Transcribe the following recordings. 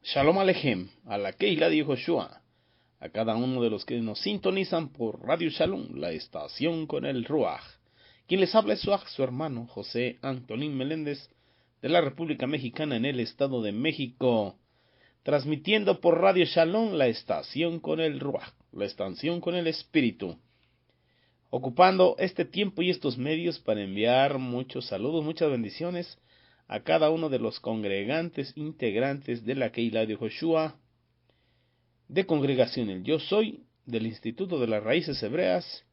Shalom Alejem, a la Keila de Joshua, a cada uno de los que nos sintonizan por Radio Shalom, la estación con el Ruach. Quien les habla es su hermano José Antonín Meléndez, de la República Mexicana en el Estado de México, transmitiendo por Radio Shalom, la estación con el Ruach, la estación con el Espíritu. Ocupando este tiempo y estos medios para enviar muchos saludos, muchas bendiciones a cada uno de los congregantes integrantes de la Keila de Joshua, de Congregación El Yo Soy, del Instituto de las Raíces Hebreas,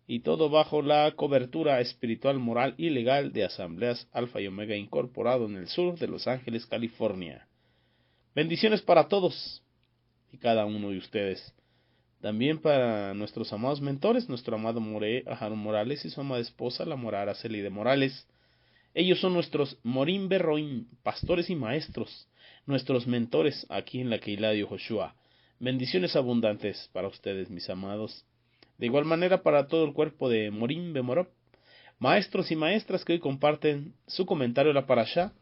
y todo bajo la cobertura espiritual, moral y legal de Asambleas Alfa y Omega Incorporado en el sur de Los Ángeles, California. Bendiciones para todos y cada uno de ustedes. También para nuestros amados mentores, nuestro amado Aharon Morales y su amada esposa, la Mora Araceli de Morales. Ellos son nuestros Morim Berroim, pastores y maestros, nuestros mentores aquí en la Keila de Joshua. Bendiciones abundantes para ustedes, mis amados. De igual manera para todo el cuerpo de Morim Bemorop, maestros y maestras que hoy comparten su comentario de la Parashá,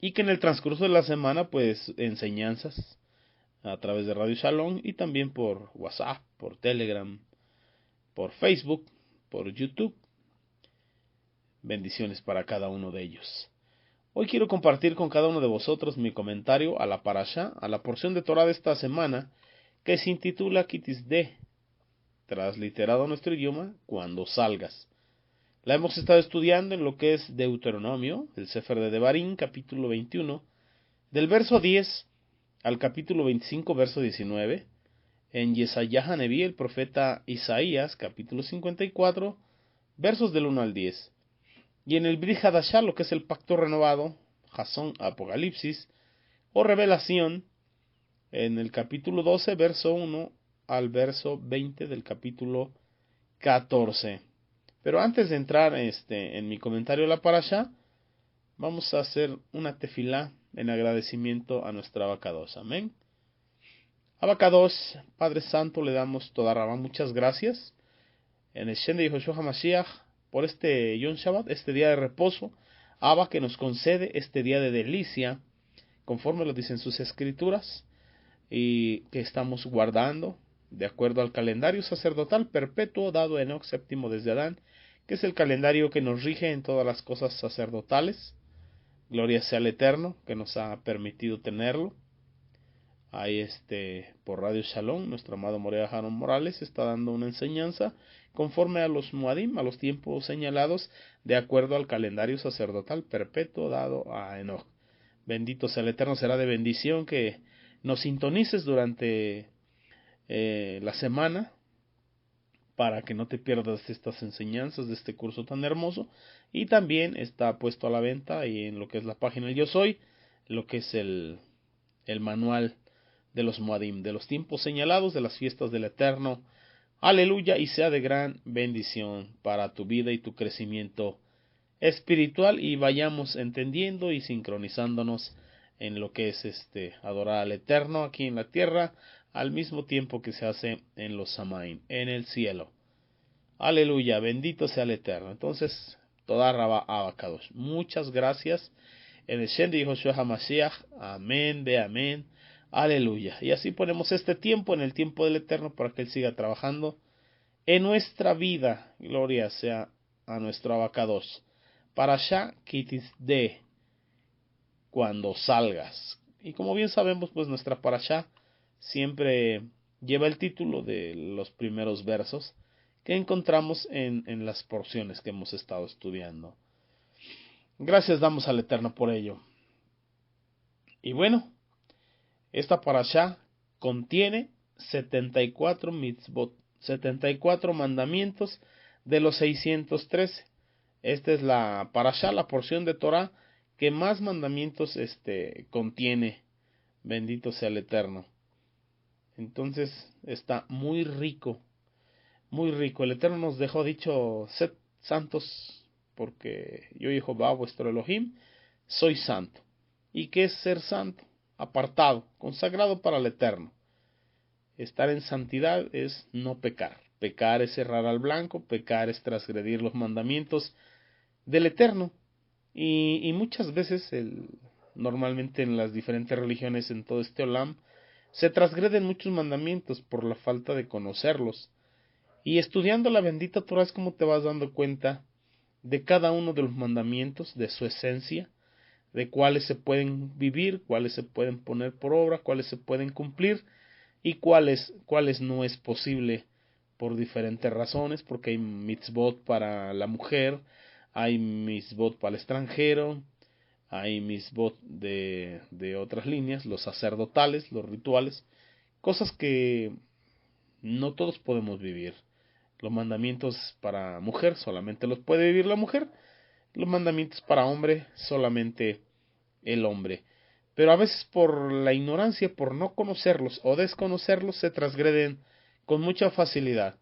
y que en el transcurso de la semana, pues, enseñanzas a través de Radio Shalom y también por WhatsApp, por Telegram, por Facebook, por YouTube. Bendiciones para cada uno de ellos. Hoy quiero compartir con cada uno de vosotros mi comentario a la Parashá, a la porción de Torah de esta semana, que se intitula Kitisde, transliterado a nuestro idioma, cuando salgas. La hemos estado estudiando en lo que es Deuteronomio, el Sefer de Devarim, capítulo 21, del verso 10 al capítulo 25, verso 19, en Yesayah Haneví, el profeta Isaías, capítulo 54, versos del 1 al 10, y en el Brit Hadashah, lo que es el pacto renovado, Jasón, Apocalipsis, o Revelación, en el capítulo 12, verso 1 al verso 20 del capítulo 14. Pero antes de entrar en mi comentario a la Parashá, vamos a hacer una tefilá en agradecimiento a nuestra Abacados. Amén. Abacados, Padre Santo, le damos toda Rabá muchas gracias en el Shen de Yehoshua HaMashiach por este Yom Shabbat, este día de reposo. Abba, que nos concede este día de delicia, conforme lo dicen sus escrituras, y que estamos guardando de acuerdo al calendario sacerdotal perpetuo dado a Enoch séptimo desde Adán, que es el calendario que nos rige en todas las cosas sacerdotales. Gloria sea al Eterno que nos ha permitido tenerlo. Ahí por Radio Shalom, nuestro amado Aharon Morales está dando una enseñanza conforme a los Muadim, a los tiempos señalados, de acuerdo al calendario sacerdotal perpetuo dado a Enoch. Bendito sea el Eterno, será de bendición que nos sintonices durante la semana, para que no te pierdas estas enseñanzas de este curso tan hermoso. Y también está puesto a la venta y en lo que es la página del Yo Soy, lo que es el manual de los Moadim, de los tiempos señalados, de las fiestas del Eterno. Aleluya, y sea de gran bendición para tu vida y tu crecimiento espiritual, y vayamos entendiendo y sincronizándonos en lo que es adorar al Eterno aquí en la tierra, al mismo tiempo que se hace en los Samaim, en el cielo. Aleluya, bendito sea el Eterno. Entonces, toda Rabá Abacados, muchas gracias en el Shen de Yehoshua HaMashiach. Amén, de amén. Aleluya. Y así ponemos este tiempo en el tiempo del Eterno para que Él siga trabajando en nuestra vida. Gloria sea a nuestro Abacados. Parashá Kitisde, cuando salgas. Y como bien sabemos, pues nuestra Parashá siempre lleva el título de los primeros versos que encontramos en las porciones que hemos estado estudiando. Gracias damos al Eterno por ello. Y bueno, esta Parashá contiene 74 mitzvot, 74 mandamientos de los 613. Esta es la Parashá, la porción de Torah que más mandamientos contiene. Bendito sea el Eterno. Entonces está muy rico, muy rico. El Eterno nos dejó dicho: sed santos, porque yo, Jehová, vuestro Elohim, soy santo. ¿Y qué es ser santo? Apartado, consagrado para el Eterno. Estar en santidad es no pecar. Pecar es errar al blanco, pecar es transgredir los mandamientos del Eterno. Y muchas veces normalmente en las diferentes religiones en todo este olam, se transgreden muchos mandamientos por la falta de conocerlos. Y estudiando la bendita Torah es como te vas dando cuenta de cada uno de los mandamientos, de su esencia, de cuáles se pueden vivir, cuáles se pueden poner por obra, cuáles se pueden cumplir y cuáles no es posible por diferentes razones, porque hay mitzvot para la mujer, hay mitzvot para el extranjero, hay mitzvot de otras líneas, los sacerdotales, los rituales, cosas que no todos podemos vivir. Los mandamientos para mujer solamente los puede vivir la mujer, los mandamientos para hombre solamente el hombre. Pero a veces por la ignorancia, por no conocerlos o desconocerlos, se transgreden con mucha facilidad.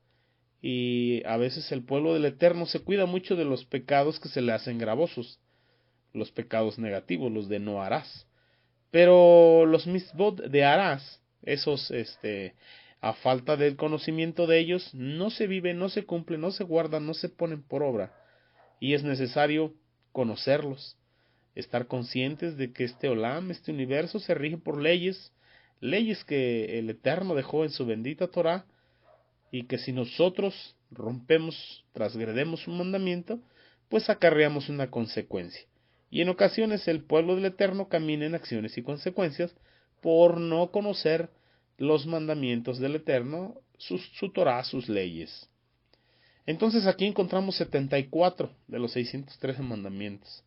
Y a veces el pueblo del Eterno se cuida mucho de los pecados que se le hacen gravosos, los pecados negativos, los de no harás. Pero los mitzvot de harás, esos a falta del conocimiento de ellos, no se viven, no se cumplen, no se guardan, no se ponen por obra. Y es necesario conocerlos, estar conscientes de que este olam, este universo, se rige por leyes, leyes que el Eterno dejó en su bendita Torah, y que si nosotros rompemos, transgredemos un mandamiento, pues acarreamos una consecuencia. Y en ocasiones el pueblo del Eterno camina en acciones y consecuencias por no conocer los mandamientos del Eterno, su Torah, sus leyes. Entonces aquí encontramos 74 de los 613 mandamientos.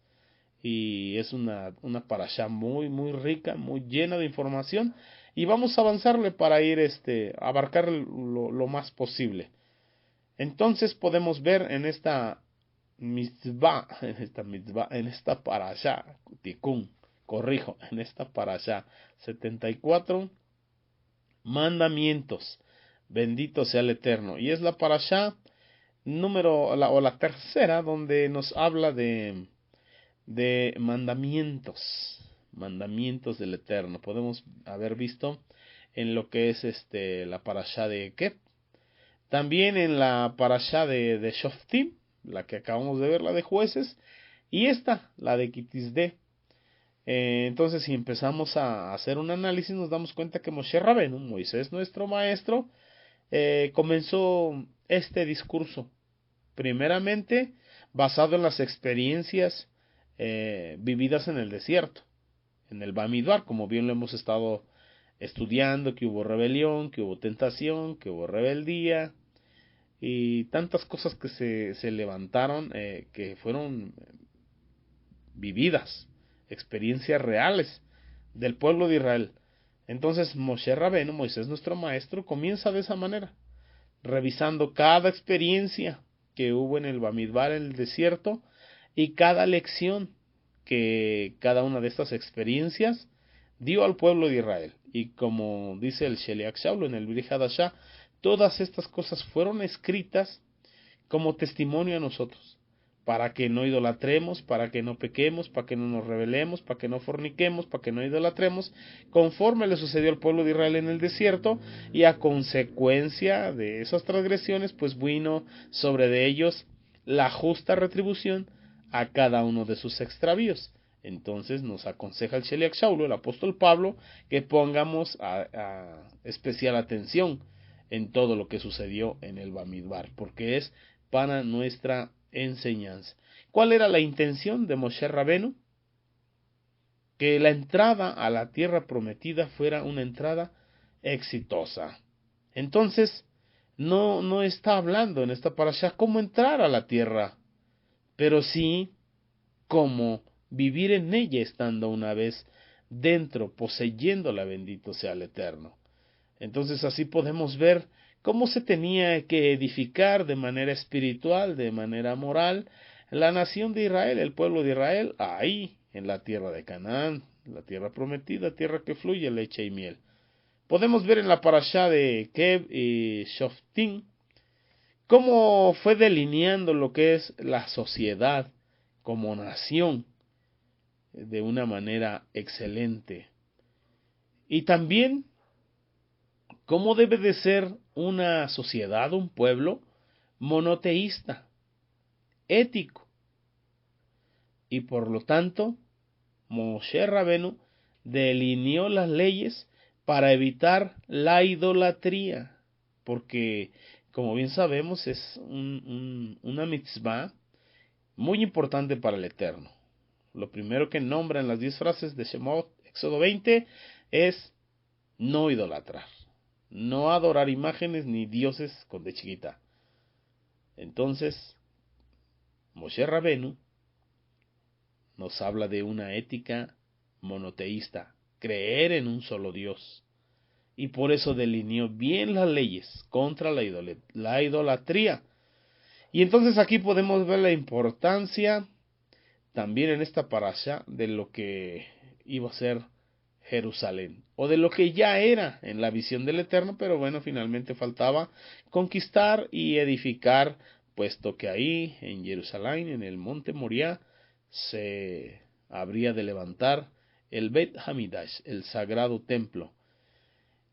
Y es una parashá muy, muy rica, muy llena de información. Y vamos a avanzarle para ir abarcar lo más posible. Entonces podemos ver en esta mitzvah, en esta parashá, tikkun, corrijo, en esta parashá, 74 mandamientos. Bendito sea el Eterno. Y es la parashá la tercera donde nos habla de mandamientos del Eterno. Podemos haber visto en lo que es la parashá de Ket, también en la parashá de Shoftim, la que acabamos de ver, la de jueces, y esta, la de Kitisde. Entonces, si empezamos a hacer un análisis, nos damos cuenta que Moshe Rabenu, Moisés, nuestro maestro, comenzó este discurso, primeramente basado en las experiencias vividas en el desierto, en el Bamidbar, como bien lo hemos estado estudiando, que hubo rebelión, que hubo tentación, que hubo rebeldía y tantas cosas que se levantaron, que fueron vividas, experiencias reales del pueblo de Israel. Entonces Moshe Rabenu, Moisés nuestro maestro, comienza de esa manera, revisando cada experiencia que hubo en el Bamidbar, en el desierto, y cada lección que cada una de estas experiencias dio al pueblo de Israel. Y como dice el Sheliach Shaul en el Brit Hadashah, todas estas cosas fueron escritas como testimonio a nosotros, para que no idolatremos, para que no pequemos, para que no nos rebelemos, para que no forniquemos, para que no idolatremos, conforme le sucedió al pueblo de Israel en el desierto, y a consecuencia de esas transgresiones, pues vino sobre de ellos la justa retribución a cada uno de sus extravíos. Entonces nos aconseja el Sheliach Shaul, el apóstol Pablo, que pongamos a especial atención en todo lo que sucedió en el Bamidbar, porque es para nuestra enseñanza. ¿Cuál era la intención de Moshe Rabenu? Que la entrada a la tierra prometida fuera una entrada exitosa. Entonces, no está hablando en esta parashá cómo entrar a la tierra, pero sí cómo vivir en ella estando una vez dentro, poseyéndola, bendito sea el Eterno. Entonces así podemos ver cómo se tenía que edificar de manera espiritual, de manera moral, la nación de Israel, el pueblo de Israel, ahí, en la tierra de Canaán, la tierra prometida, tierra que fluye leche y miel. Podemos ver en la parashá de Keb y Shoftim cómo fue delineando lo que es la sociedad como nación de una manera excelente. Y también cómo debe de ser una sociedad, un pueblo monoteísta, ético. Y por lo tanto, Moshe Rabenu delineó las leyes para evitar la idolatría, porque como bien sabemos es una mitzvah muy importante para el Eterno. Lo primero que nombra en las 10 frases de Shemot, Éxodo 20, es no idolatrar, no adorar imágenes ni dioses con de chiquita. Entonces, Moshe Rabenu nos habla de una ética monoteísta, creer en un solo Dios. Y por eso delineó bien las leyes contra la idolatría. Y entonces aquí podemos ver la importancia también en esta parasha de lo que iba a ser Jerusalén, o de lo que ya era en la visión del Eterno, pero bueno, finalmente faltaba conquistar y edificar, puesto que ahí en Jerusalén, en el monte Moriah, se habría de levantar el Bet Hamidash, el sagrado templo.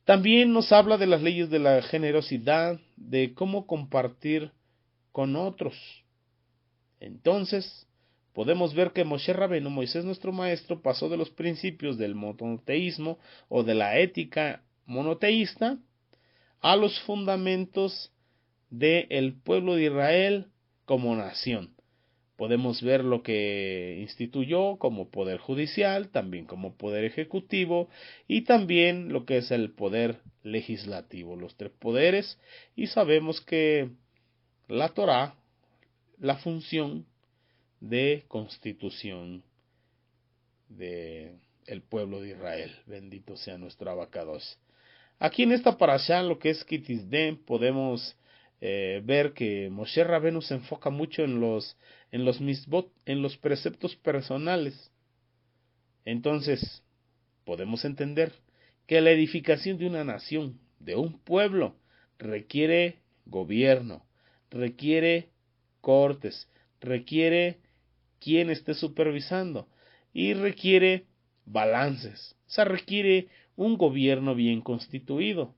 También nos habla de las leyes de la generosidad, de cómo compartir con otros. Entonces, podemos ver que Moshe Rabenu, Moisés nuestro maestro, pasó de los principios del monoteísmo o de la ética monoteísta a los fundamentos del pueblo de Israel como nación. Podemos ver lo que instituyó como poder judicial, también como poder ejecutivo y también lo que es el poder legislativo, los 3 poderes, y sabemos que la Torá, la función de constitución de el pueblo de Israel. Bendito sea nuestro Abacados. Aquí en esta parashá, lo que es Kitisdem, podemos ver que Moshe Rabenu se enfoca mucho en los misbot, en los preceptos personales. Entonces, podemos entender que la edificación de una nación, de un pueblo, requiere gobierno, requiere cortes, requiere quien esté supervisando y requiere balances, o sea, requiere un gobierno bien constituido.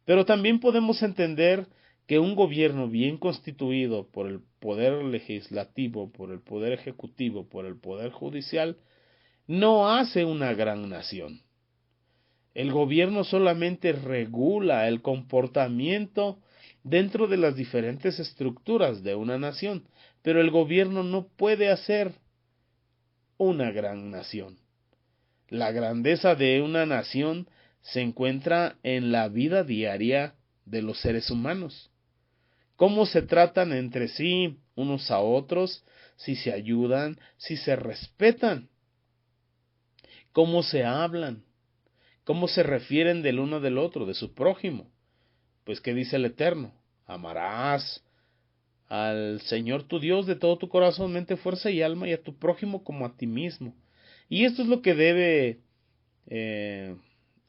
Pero también podemos entender que un gobierno bien constituido por el poder legislativo, por el poder ejecutivo, por el poder judicial, no hace una gran nación. El gobierno solamente regula el comportamiento dentro de las diferentes estructuras de una nación, pero el gobierno no puede hacer una gran nación. La grandeza de una nación se encuentra en la vida diaria de los seres humanos. Cómo se tratan entre sí unos a otros, si se ayudan, si se respetan, cómo se hablan, cómo se refieren del uno del otro, de su prójimo. Pues ¿qué dice el Eterno? Amarás al Señor tu Dios de todo tu corazón, mente, fuerza y alma, y a tu prójimo como a ti mismo. Y esto es lo que debe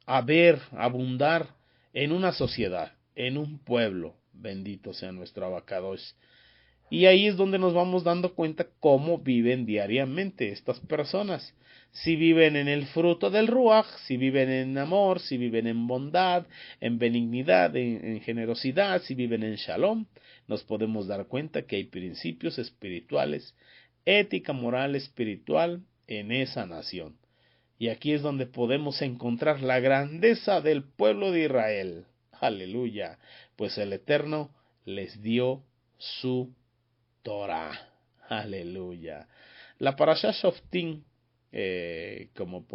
abundar en una sociedad, en un pueblo. Bendito sea nuestro Abacadosh. Y ahí es donde nos vamos dando cuenta cómo viven diariamente estas personas. Si viven en el fruto del Ruach, si viven en amor, si viven en bondad, en benignidad, en generosidad, si viven en shalom, nos podemos dar cuenta que hay principios espirituales, ética moral espiritual en esa nación. Y aquí es donde podemos encontrar la grandeza del pueblo de Israel. Aleluya. Pues el Eterno les dio su Torah. Aleluya. La Parashá Shoftim, como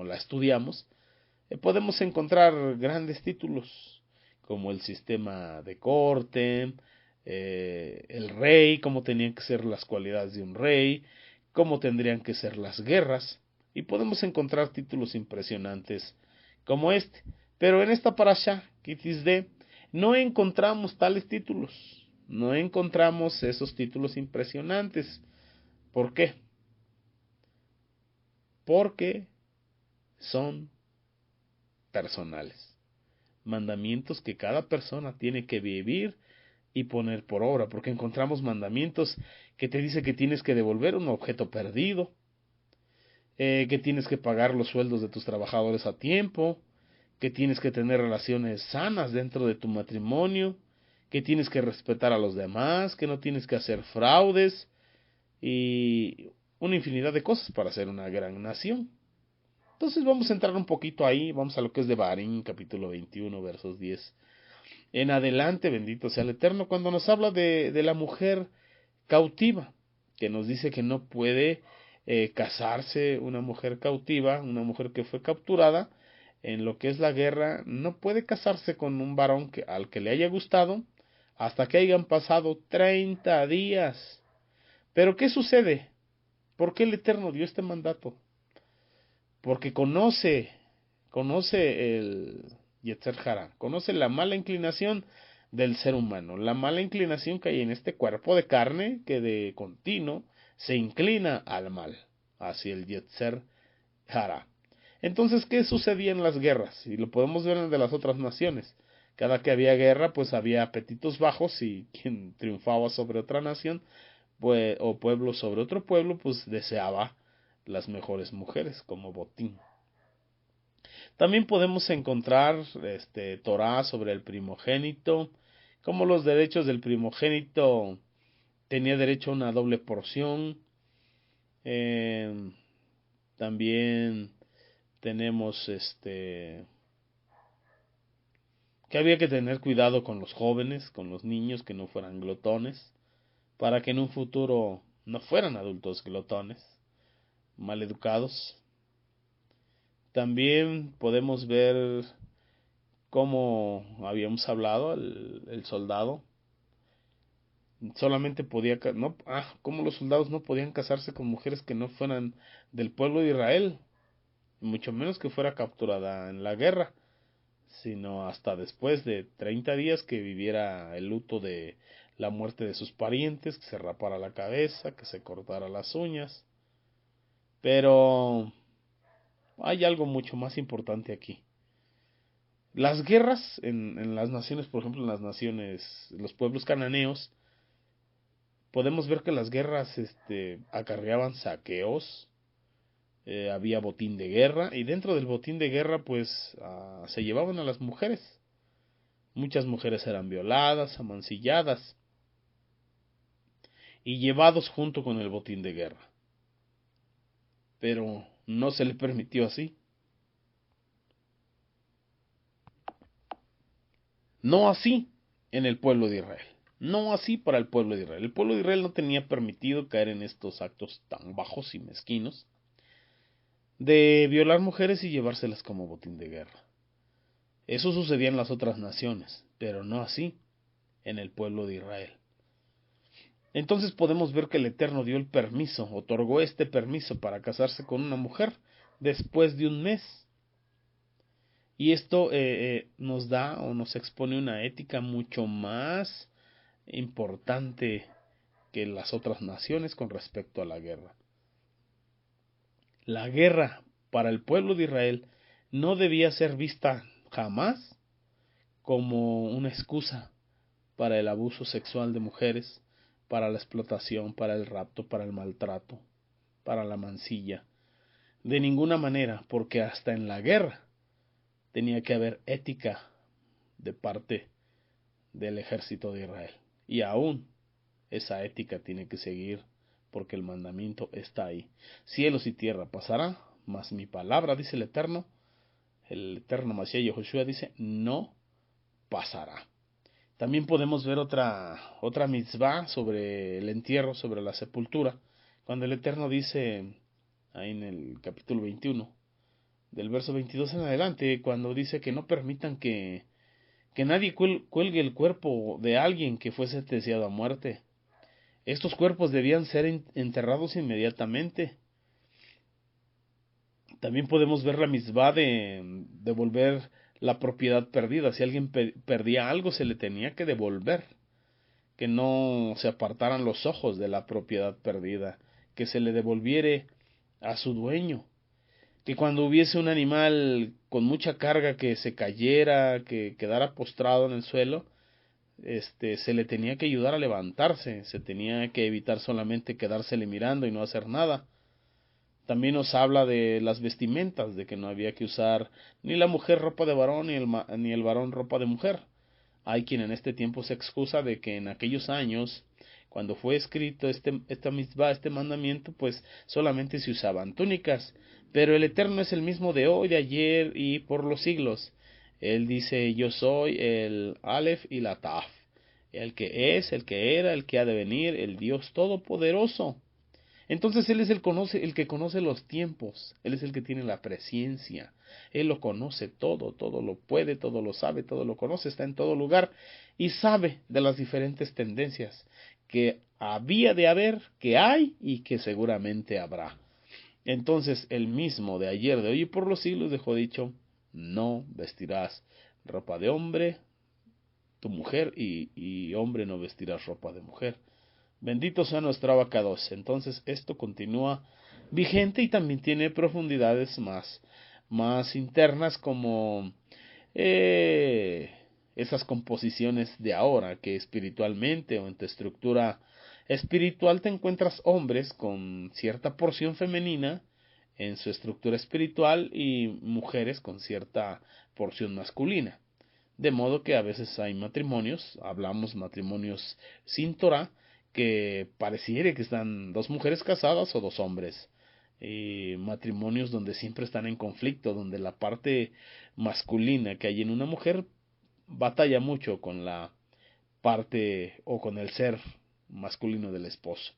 la estudiamos, podemos encontrar grandes títulos, como el sistema de corte, el rey, cómo tenían que ser las cualidades de un rey, cómo tendrían que ser las guerras, y podemos encontrar títulos impresionantes como este. Pero en esta Parashá, Kitisde, no encontramos tales títulos. No encontramos esos títulos impresionantes. ¿Por qué? Porque son personales. Mandamientos que cada persona tiene que vivir y poner por obra. Porque encontramos mandamientos que te dice que tienes que devolver un objeto perdido, que tienes que pagar los sueldos de tus trabajadores a tiempo, que tienes que tener relaciones sanas dentro de tu matrimonio, que tienes que respetar a los demás, que no tienes que hacer fraudes y una infinidad de cosas para ser una gran nación. Entonces vamos a entrar un poquito ahí, vamos a lo que es de Barín, capítulo 21, versos 10 en adelante, bendito sea el Eterno, cuando nos habla de la mujer cautiva, que nos dice que no puede casarse una mujer cautiva, una mujer que fue capturada en lo que es la guerra, no puede casarse con un varón al que le haya gustado hasta que hayan pasado 30 días. Pero ¿qué sucede? ¿Por qué el Eterno dio este mandato? Porque conoce el Yetzer Hara, conoce la mala inclinación del ser humano, la mala inclinación que hay en este cuerpo de carne que de continuo se inclina al mal, hacia el Yetzer Hara. Entonces, ¿qué sucedía en las guerras? Y lo podemos ver en de las otras naciones. Cada que había guerra, pues había apetitos bajos y quien triunfaba sobre otra nación, pues, o pueblo sobre otro pueblo, pues deseaba las mejores mujeres como botín. También podemos encontrar Torah sobre el primogénito, como los derechos del primogénito tenía derecho a una doble porción. También tenemos que había que tener cuidado con los jóvenes, con los niños que no fueran glotones, para que en un futuro no fueran adultos glotones, maleducados. También podemos ver cómo habíamos hablado, el soldado solamente podía, cómo los soldados no podían casarse con mujeres que no fueran del pueblo de Israel, mucho menos que fuera capturada en la guerra, sino hasta después de 30 días que viviera el luto de la muerte de sus parientes, que se rapara la cabeza, que se cortara las uñas. Pero hay algo mucho más importante aquí. Las guerras en las naciones, por ejemplo, en las naciones, los pueblos cananeos, podemos ver que las guerras acarreaban saqueos, había botín de guerra, y dentro del botín de guerra, pues, se llevaban a las mujeres. Muchas mujeres eran violadas, amancilladas, y llevados junto con el botín de guerra. Pero no se le permitió así. No así en el pueblo de Israel. No así para el pueblo de Israel. El pueblo de Israel no tenía permitido caer en estos actos tan bajos y mezquinos de violar mujeres y llevárselas como botín de guerra. Eso sucedía en las otras naciones, pero no así en el pueblo de Israel. Entonces podemos ver que el Eterno dio el permiso, otorgó este permiso para casarse con una mujer después de un mes. Y esto nos da o nos expone una ética mucho más importante que las otras naciones con respecto a la guerra. La guerra para el pueblo de Israel no debía ser vista jamás como una excusa para el abuso sexual de mujeres, para la explotación, para el rapto, para el maltrato, para la mancilla. De ninguna manera, porque hasta en la guerra tenía que haber ética de parte del ejército de Israel. Y aún esa ética tiene que seguir porque el mandamiento está ahí. Cielos y tierra pasará, mas mi palabra, dice el eterno Mashiach Yehoshua dice, no pasará. También podemos ver otra mitzvah sobre el entierro, sobre la sepultura, cuando el Eterno dice, ahí en el capítulo 21, del verso 22 en adelante, cuando dice que no permitan que nadie cuelgue el cuerpo de alguien que fue sentenciado a muerte. Estos cuerpos debían ser enterrados inmediatamente. También podemos ver la mitzvah de devolver la propiedad perdida. Si alguien perdía algo, se le tenía que devolver. Que no se apartaran los ojos de la propiedad perdida. Que se le devolviere a su dueño. Que cuando hubiese un animal con mucha carga que se cayera, que quedara postrado en el suelo, se le tenía que ayudar a levantarse. Se tenía que evitar solamente quedársele mirando y no hacer nada. También nos habla de las vestimentas, de que no había que usar ni la mujer ropa de varón ni el varón ropa de mujer. Hay quien en este tiempo se excusa de que en aquellos años, Cuando fue escrito esta mitzvah, este mandamiento, pues solamente se usaban túnicas. Pero el Eterno es el mismo de hoy, de ayer y por los siglos. Él dice, yo soy el Aleph y la Taf, el que es, el que era, el que ha de venir, el Dios Todopoderoso. Entonces Él es el que conoce los tiempos, Él es el que tiene la presciencia, Él lo conoce todo, todo lo puede, todo lo sabe, todo lo conoce, está en todo lugar y sabe de las diferentes tendencias que había de haber, que hay y que seguramente habrá. Entonces el mismo de ayer, de hoy y por los siglos dejó dicho, no vestirás ropa de hombre, tu mujer, y hombre no vestirás ropa de mujer. Bendito sea nuestro abacados. Entonces esto continúa vigente y también tiene profundidades más internas como esas composiciones de ahora, que espiritualmente o en tu estructura espiritual te encuentras hombres con cierta porción femenina en su estructura espiritual y mujeres con cierta porción masculina. De modo que a veces hay matrimonios, hablamos matrimonios sin Torah, que pareciera que están dos mujeres casadas o dos hombres. Matrimonios donde siempre están en conflicto, donde la parte masculina que hay en una mujer batalla mucho con la parte o con el ser masculino del esposo.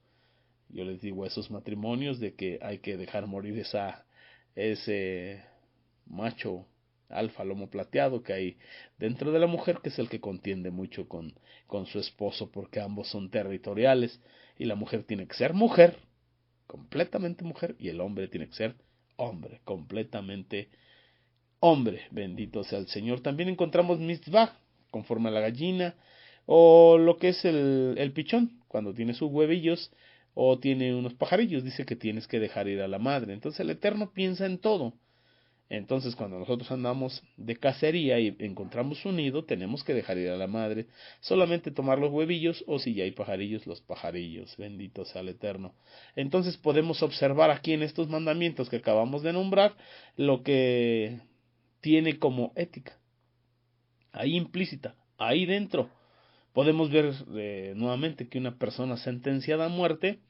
Yo les digo a esos matrimonios de que hay que dejar morir ese macho alfa lomo plateado que hay dentro de la mujer, que es el que contiende mucho con su esposo, porque ambos son territoriales y la mujer tiene que ser mujer, completamente mujer, y el hombre tiene que ser hombre, completamente hombre. Bendito sea el Señor. También encontramos mitzvah, conforme a la gallina, o lo que es el pichón, cuando tiene sus huevillos o tiene unos pajarillos, dice que tienes que dejar ir a la madre. Entonces el Eterno piensa en todo. Entonces, cuando nosotros andamos de cacería y encontramos un nido, tenemos que dejar ir a la madre, solamente tomar los huevillos, o si ya hay pajarillos, los pajarillos. Bendito sea el Eterno. Entonces podemos observar aquí en estos mandamientos que acabamos de nombrar lo que tiene como ética, ahí implícita, ahí dentro. Podemos ver nuevamente que una persona sentenciada a muerte,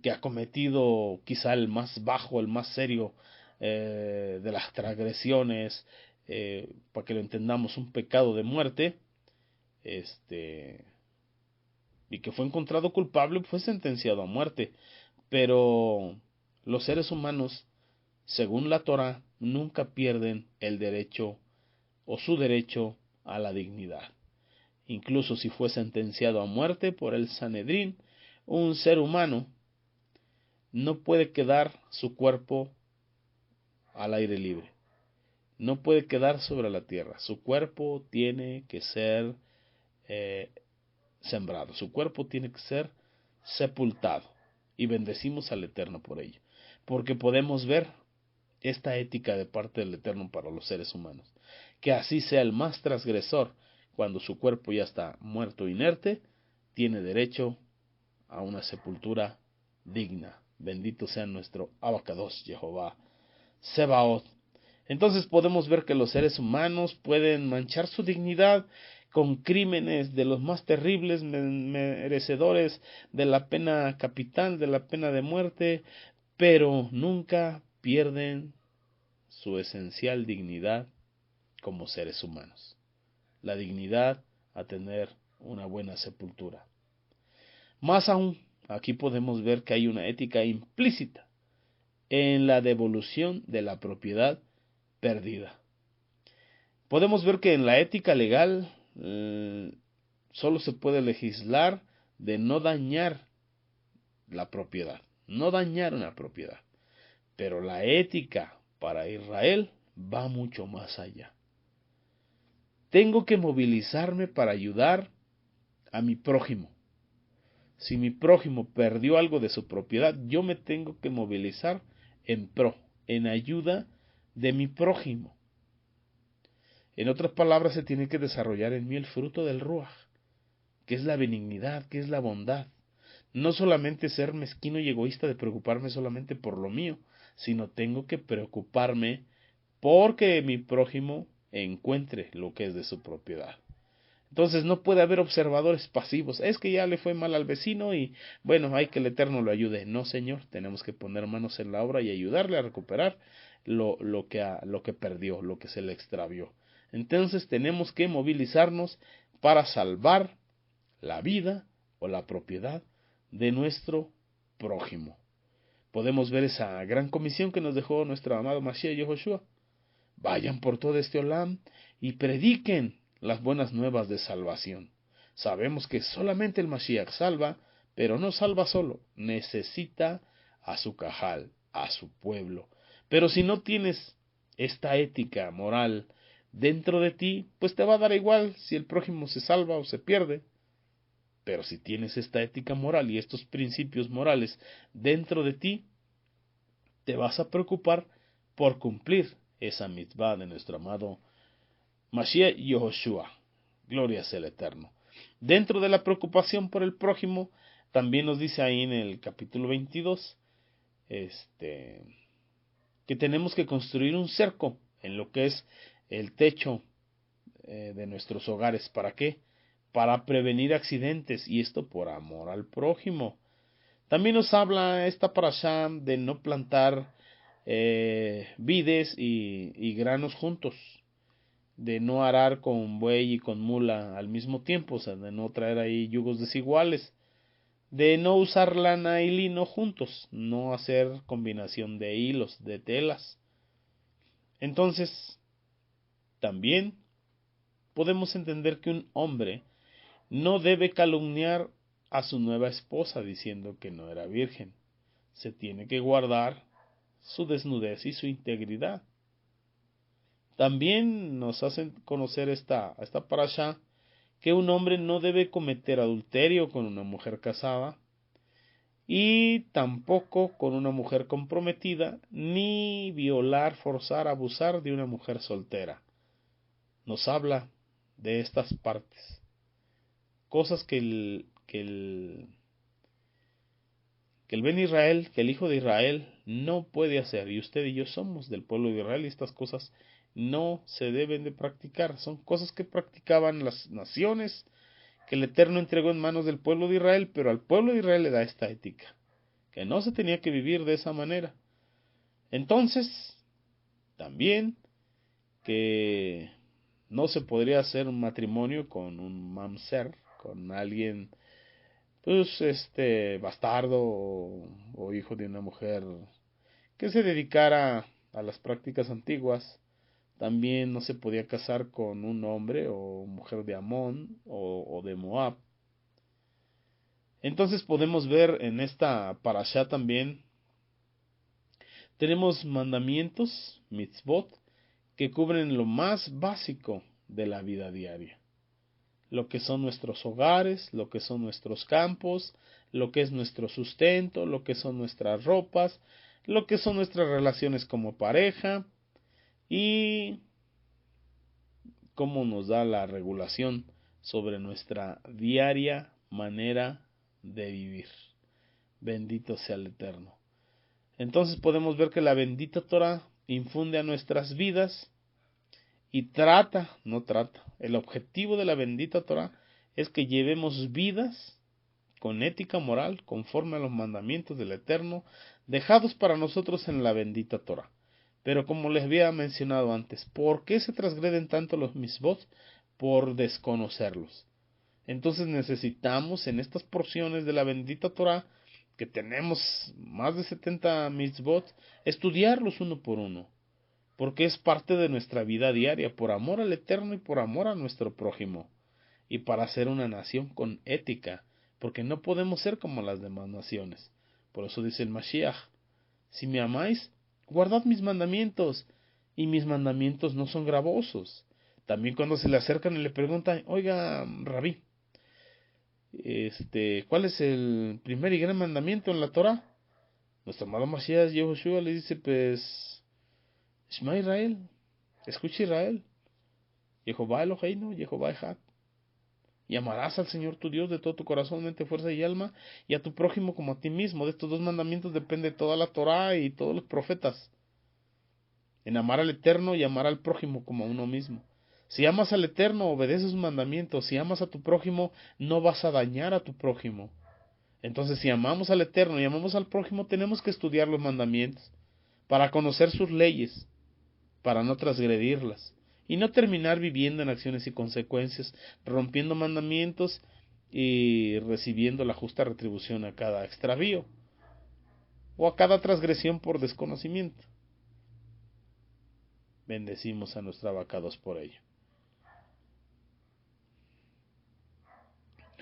que ha cometido quizá el más bajo, el más serio de las transgresiones, para que lo entendamos, un pecado de muerte, y que fue encontrado culpable, fue sentenciado a muerte. Pero los seres humanos, según la Torah, nunca pierden el derecho o su derecho a la dignidad. Incluso si fue sentenciado a muerte por el Sanedrín, un ser humano no puede quedar su cuerpo al aire libre, no puede quedar sobre la tierra, su cuerpo tiene que ser sembrado, su cuerpo tiene que ser sepultado, y bendecimos al Eterno por ello, porque podemos ver esta ética de parte del Eterno para los seres humanos, que así sea el más transgresor, cuando su cuerpo ya está muerto, inerte, tiene derecho a una sepultura digna. Bendito sea nuestro Abacados, Jehová Sebaot. Entonces podemos ver que los seres humanos pueden manchar su dignidad con crímenes de los más terribles, merecedores de la pena capital, de la pena de muerte, pero nunca pierden su esencial dignidad como seres humanos. La dignidad a tener una buena sepultura. Más aún, aquí podemos ver que hay una ética implícita en la devolución de la propiedad perdida. Podemos ver que en la ética legal solo se puede legislar de no dañar la propiedad, no dañar una propiedad. Pero la ética para Israel va mucho más allá. Tengo que movilizarme para ayudar a mi prójimo. Si mi prójimo perdió algo de su propiedad, yo me tengo que movilizar en pro, en ayuda de mi prójimo. En otras palabras, se tiene que desarrollar en mí el fruto del Ruaj, que es la benignidad, que es la bondad. No solamente ser mezquino y egoísta de preocuparme solamente por lo mío, sino tengo que preocuparme porque mi prójimo encuentre lo que es de su propiedad. Entonces no puede haber observadores pasivos. Es que ya le fue mal al vecino y bueno, hay que el Eterno lo ayude. No, Señor, tenemos que poner manos en la obra y ayudarle a recuperar lo que perdió, lo que se le extravió. Entonces tenemos que movilizarnos para salvar la vida o la propiedad de nuestro prójimo. Podemos ver esa gran comisión que nos dejó nuestro amado Mashiach Yehoshua. Vayan por todo este Olam y prediquen las buenas nuevas de salvación. Sabemos que solamente el Mashiach salva, pero no salva solo, necesita a su cajal, a su pueblo. Pero si no tienes esta ética moral dentro de ti, pues te va a dar igual si el prójimo se salva o se pierde. Pero si tienes esta ética moral y estos principios morales dentro de ti, te vas a preocupar por cumplir esa mitzvah de nuestro amado Mashiach Yehoshua. Gloria sea el Eterno. Dentro de la preocupación por el prójimo, también nos dice ahí en el capítulo 22, que tenemos que construir un cerco en lo que es el techo de nuestros hogares. ¿Para qué? Para prevenir accidentes, y esto por amor al prójimo. También nos habla esta parashá de no plantar vides y granos juntos, de no arar con buey y con mula al mismo tiempo, o sea, de no traer ahí yugos desiguales, de no usar lana y lino juntos, no hacer combinación de hilos, de telas. Entonces, también podemos entender que un hombre no debe calumniar a su nueva esposa diciendo que no era virgen. Se tiene que guardar su desnudez y su integridad. También nos hacen conocer esta parashá que un hombre no debe cometer adulterio con una mujer casada y tampoco con una mujer comprometida, ni violar, forzar, abusar de una mujer soltera. Nos habla de estas partes, cosas que el Ben Israel, que el hijo de Israel no puede hacer, y usted y yo somos del pueblo de Israel, y estas cosas no se deben de practicar. Son cosas que practicaban las naciones que el Eterno entregó en manos del pueblo de Israel, pero al pueblo de Israel le da esta ética, que no se tenía que vivir de esa manera. Entonces, también que no se podría hacer un matrimonio con un mamzer, con alguien pues bastardo o hijo de una mujer que se dedicara a las prácticas antiguas. También no se podía casar con un hombre o mujer de Amón o de Moab. Entonces podemos ver en esta parashá también, tenemos mandamientos, mitzvot, que cubren lo más básico de la vida diaria. Lo que son nuestros hogares, lo que son nuestros campos, lo que es nuestro sustento, lo que son nuestras ropas, lo que son nuestras relaciones como pareja y cómo nos da la regulación sobre nuestra diaria manera de vivir. Bendito sea el Eterno. Entonces podemos ver que la bendita Torah infunde a nuestras vidas y el objetivo de la bendita Torah es que llevemos vidas con ética moral conforme a los mandamientos del Eterno dejados para nosotros en la bendita Torah. Pero como les había mencionado antes, ¿por qué se transgreden tanto los misbot? Por desconocerlos. Entonces necesitamos en estas porciones de la bendita Torah, que tenemos más de 70 mitzvot, estudiarlos uno por uno, porque es parte de nuestra vida diaria, por amor al Eterno y por amor a nuestro prójimo, y para ser una nación con ética, porque no podemos ser como las demás naciones. Por eso dice el Mashiach, si me amáis, guardad mis mandamientos, y mis mandamientos no son gravosos. También cuando se le acercan y le preguntan, oiga, Rabí, ¿cuál es el primer y gran mandamiento en la Torah? Nuestro amado Mashiach Yehoshua le dice, pues, Shema Israel, escucha Israel, Jehová Eloheinu, Jehová Echad. Y amarás al Señor tu Dios de todo tu corazón, mente, fuerza y alma, y a tu prójimo como a ti mismo. De estos dos mandamientos depende toda la Torah y todos los profetas, en amar al Eterno y amar al prójimo como a uno mismo. Si amas al Eterno, obedeces sus mandamientos. Si amas a tu prójimo, no vas a dañar a tu prójimo. Entonces, si amamos al Eterno y amamos al prójimo, tenemos que estudiar los mandamientos para conocer sus leyes, para no transgredirlas y no terminar viviendo en acciones y consecuencias, rompiendo mandamientos y recibiendo la justa retribución a cada extravío o a cada transgresión por desconocimiento. Bendecimos a nuestro abacados por ello.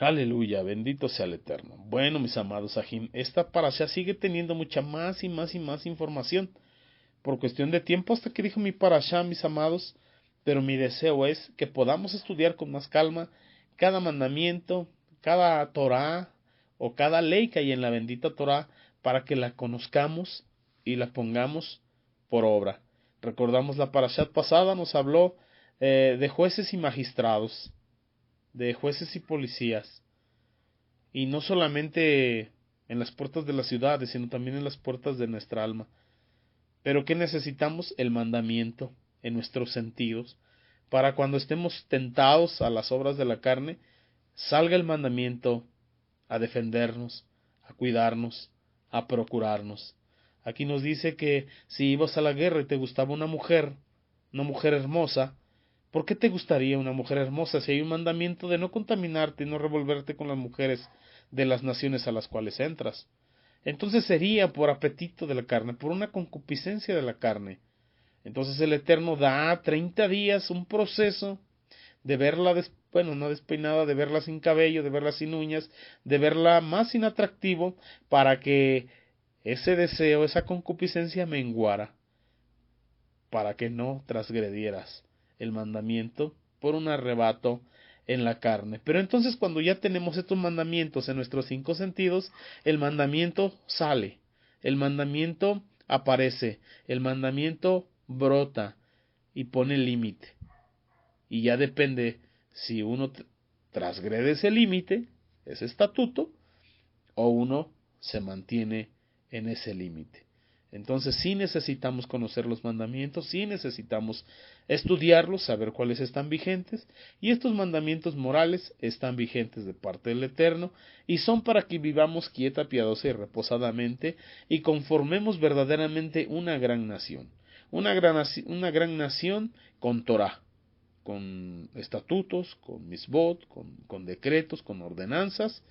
Aleluya, bendito sea el Eterno. Bueno, mis amados Ajim, esta parasha sigue teniendo mucha más y más y más información. Por cuestión de tiempo, hasta que dijo mi parasha, mis amados, pero mi deseo es que podamos estudiar con más calma cada mandamiento, cada Torah o cada ley que hay en la bendita Torah, para que la conozcamos y la pongamos por obra. Recordamos la parashat pasada, nos habló de jueces y magistrados, de jueces y policías, y no solamente en las puertas de las ciudades, sino también en las puertas de nuestra alma. Pero ¿qué necesitamos? El mandamiento en nuestros sentidos, para cuando estemos tentados a las obras de la carne, salga el mandamiento a defendernos, a cuidarnos, a procurarnos. Aquí nos dice que si ibas a la guerra y te gustaba una mujer hermosa, ¿por qué te gustaría una mujer hermosa si hay un mandamiento de no contaminarte y no revolverte con las mujeres de las naciones a las cuales entras? Entonces sería por apetito de la carne, por una concupiscencia de la carne. Entonces el Eterno da 30 días, un proceso de verla, no despeinada, de verla sin cabello, de verla sin uñas, de verla más sin atractivo, para que ese deseo, esa concupiscencia menguara, para que no transgredieras el mandamiento por un arrebato en la carne. Pero entonces cuando ya tenemos estos mandamientos en nuestros 5 sentidos, el mandamiento sale, el mandamiento aparece, el mandamiento brota y pone límite. Y ya depende si uno transgrede ese límite, ese estatuto, o uno se mantiene en ese límite. Entonces sí necesitamos conocer los mandamientos, sí necesitamos estudiarlos, saber cuáles están vigentes, y estos mandamientos morales están vigentes de parte del Eterno, y son para que vivamos quieta, piadosa y reposadamente, y conformemos verdaderamente una gran nación, una gran nación con Torah, con estatutos, con misbot, con decretos, con ordenanzas,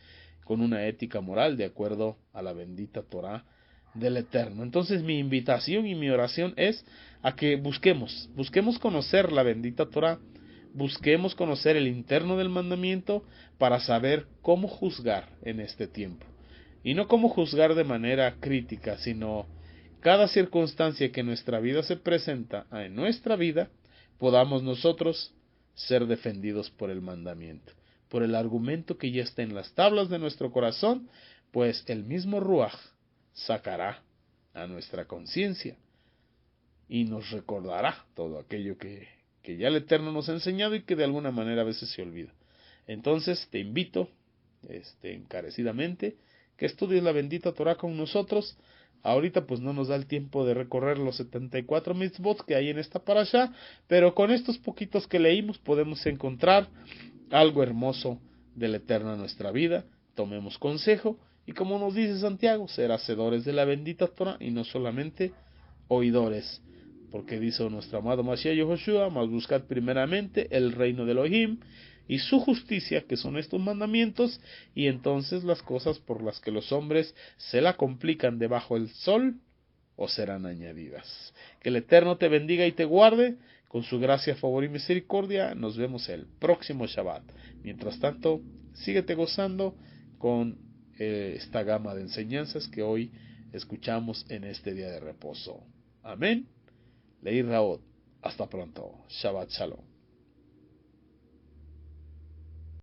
con una ética moral de acuerdo a la bendita Torah del Eterno. Entonces mi invitación y mi oración es a que busquemos conocer la bendita Torah, busquemos conocer el interno del mandamiento para saber cómo juzgar en este tiempo. Y no cómo juzgar de manera crítica, sino cada circunstancia que en nuestra vida se presenta en nuestra vida, podamos nosotros ser defendidos por el mandamiento, por el argumento que ya está en las tablas de nuestro corazón, pues el mismo Ruach sacará a nuestra conciencia y nos recordará todo aquello que ya el Eterno nos ha enseñado y que de alguna manera a veces se olvida. Entonces te invito encarecidamente que estudies la bendita Torah con nosotros. Ahorita pues no nos da el tiempo de recorrer los 74 mitzvot que hay en esta parashá, pero con estos poquitos que leímos podemos encontrar algo hermoso del Eterno en nuestra vida. Tomemos consejo y, como nos dice Santiago, ser hacedores de la bendita Torah y no solamente oidores, porque dice nuestro amado Mashiach Yehoshua, mas buscad primeramente el reino de Elohim y su justicia, que son estos mandamientos, y entonces las cosas por las que los hombres se la complican debajo del sol os serán añadidas. Que el Eterno te bendiga y te guarde con su gracia, favor y misericordia. Nos vemos el próximo Shabbat. Mientras tanto, síguete gozando con esta gama de enseñanzas que hoy escuchamos en este día de reposo. Amén. Leí Raot. Hasta pronto. Shabbat Shalom.